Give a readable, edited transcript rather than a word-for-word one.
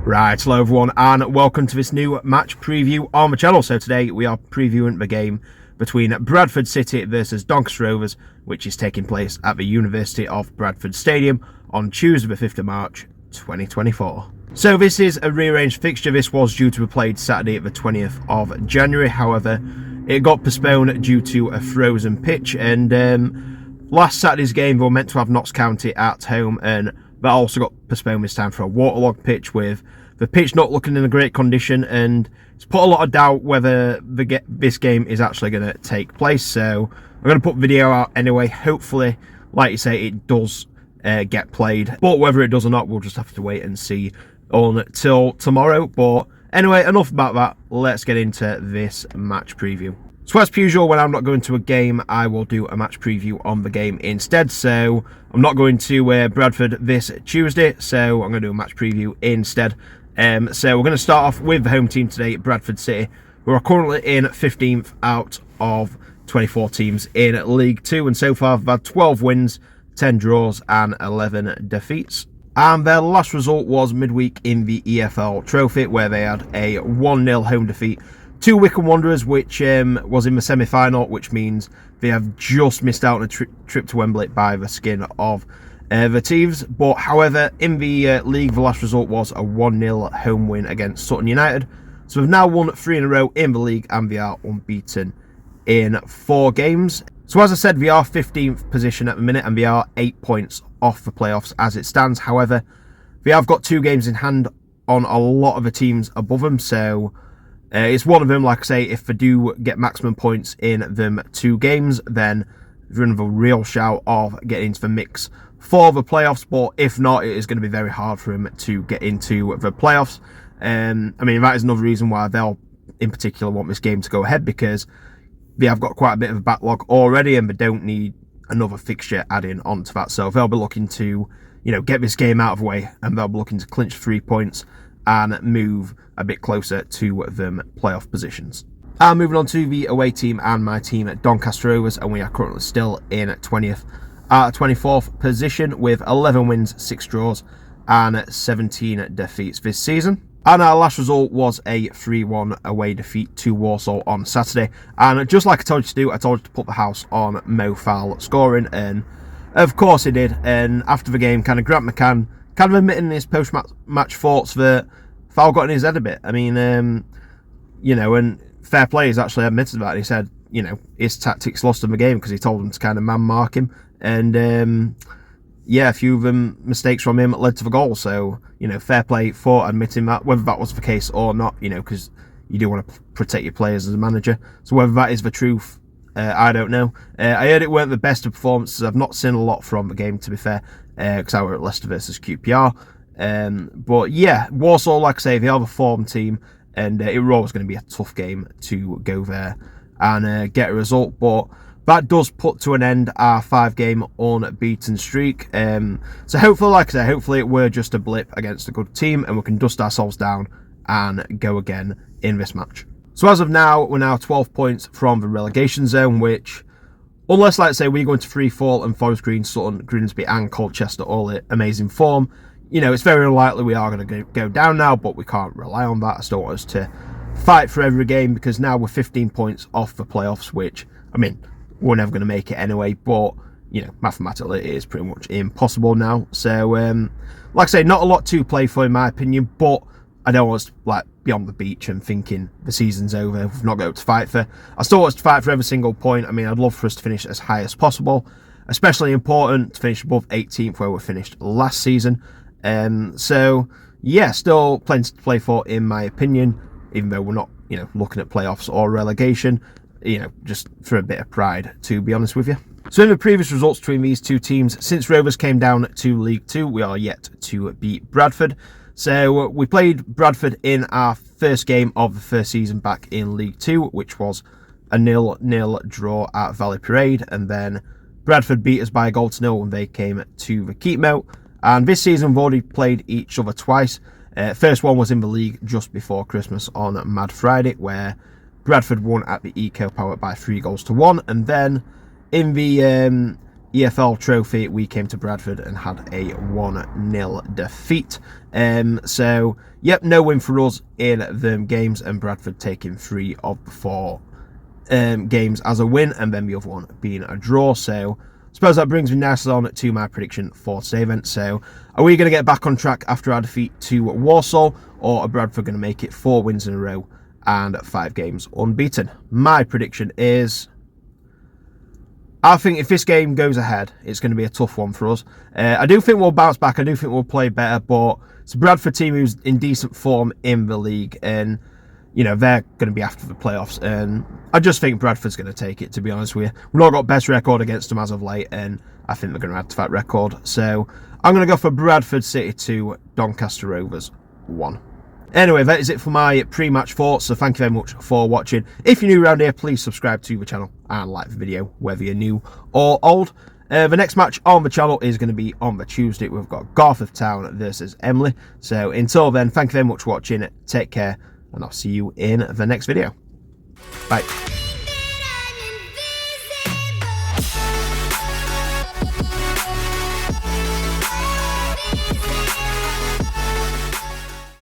Right, hello everyone and welcome to this new match preview on the channel. So today we are previewing the game between Bradford City versus Doncaster Rovers, which is taking place at the University of Bradford Stadium on Tuesday the 5th of March 2024. So this is a rearranged fixture. This was due to be played Saturday the 20th of January, however it got postponed due to a frozen pitch, and last Saturday's game they were meant to have Notts County at home, and that also got postponed this time for a waterlogged pitch, with the pitch not looking in a great condition, and it's put a lot of doubt whether this game is actually going to take place. So I'm going to put video out anyway. Hopefully, like you say, it does get played, but whether it does or not, we'll just have to wait and see until tomorrow. But anyway, enough about that. Let's get into this match preview. So as per usual, when I'm not going to a game, I will do a match preview on the game instead. So I'm not going to Bradford this Tuesday, so I'm going to do a match preview instead. So we're going to start off with the home team today, Bradford City, who are currently in 15th out of 24 teams in League 2. And so far, they've had 12 wins, 10 draws and 11 defeats. And their last result was midweek in the EFL Trophy, where they had a 1-0 home defeat to Wycombe Wanderers, which was in the semi-final, which means they have just missed out on a trip to Wembley by the skin of the Thieves. But however, in the league, the last result was a 1-0 home win against Sutton United. So they've now won 3 in a row in the league, and they are unbeaten in 4 games. So as I said, they are 15th position at the minute, and they are 8 points off the playoffs as it stands. However, they have got 2 games in hand on a lot of the teams above them, so it's one of them. Like I say, if they do get maximum points in them 2 games, then they're in the real shout of getting into the mix for the playoffs. But if not, it is going to be very hard for them to get into the playoffs. I mean, that is another reason why they'll, in particular, want this game to go ahead, because they have got quite a bit of a backlog already, and they don't need another fixture adding onto that. So they'll be looking to, get this game out of the way, and they'll be looking to clinch 3 points and move a bit closer to them playoff positions. And moving on to the away team and my team at Doncaster Rovers, and we are currently still in 24th position with 11 wins, 6 draws and 17 defeats this season. And our last result was a 3-1 away defeat to Walsall on Saturday. And just like I told you to do, I told you to put the house on Mo Fowl scoring, and of course he did. And after the game, Grant McCann kind of admitting in his post-match thoughts that Fowl got in his head a bit. I mean, and fair play, he's actually admitted that. He said, his tactics lost him the game because he told him to kind of man-mark him. And, a few of them mistakes from him led to the goal. So, fair play for admitting that, whether that was the case or not, because you do want to protect your players as a manager. So whether that is the truth, I don't know. I heard it weren't the best of performances. I've not seen a lot from the game, to be fair, because I were at Leicester versus QPR. But yeah, Walsall, like I say, they are the form team, and it was always going to be a tough game to go there and get a result. But that does put to an end our 5-game unbeaten streak. So hopefully, like I say, hopefully it were just a blip against a good team, and we can dust ourselves down and go again in this match. So as of now, we're now 12 points from the relegation zone, which, unless, like I say, we go into free fall and Forest Green, Sutton, Grimsby and Colchester all in amazing form, it's very unlikely we are going to go down now, but we can't rely on that. I still want us to fight for every game, because now we're 15 points off the playoffs, which, I mean, we're never going to make it anyway, but, mathematically it is pretty much impossible now. So, like I say, not a lot to play for in my opinion, but I don't want us to, be on the beach and thinking the season's over, we've not got to fight for. I still want us to fight for every single point. I mean, I'd love for us to finish as high as possible, especially important to finish above 18th, where we finished last season. So, yeah, still plenty to play for in my opinion, even though we're not, looking at playoffs or relegation, just for a bit of pride, to be honest with you. So in the previous results between these 2 teams, since Rovers came down to League 2, we are yet to beat Bradford. So we played Bradford in our first game of the first season back in League 2, which was a 0-0 draw at Valley Parade, and then Bradford beat us by a 1-0 when they came to the Keepmoat. And this season we've already played each other twice. First one was in the league just before Christmas on Mad Friday, where Bradford won at the Eco Power by 3-1, and then in the EFL trophy, we came to Bradford and had a 1-0 defeat. So, yep, no win for us in them games, and Bradford taking 3 of the 4 games as a win, and then the other one being a draw. So, I suppose that brings me nicely on to my prediction for today's event. So, are we going to get back on track after our defeat to Warsaw, or are Bradford going to make it 4 wins in a row and 5 games unbeaten? My prediction is, I think if this game goes ahead, it's going to be a tough one for us. I do think we'll bounce back. I do think we'll play better, but it's a Bradford team who's in decent form in the league, and you know they're going to be after the playoffs. And I just think Bradford's going to take it, to be honest with you. We've not got best record against them as of late, and I think they're going to add to that record. So I'm going to go for Bradford City 2, Doncaster Rovers 1. Anyway, that is it for my pre-match thoughts, so thank you very much for watching. If you're new around here, please subscribe to the channel and like the video, whether you're new or old. The next match on the channel is going to be on the Tuesday. We've got Garforth Town versus Emily. So until then, thank you very much for watching. Take care, and I'll see you in the next video. Bye.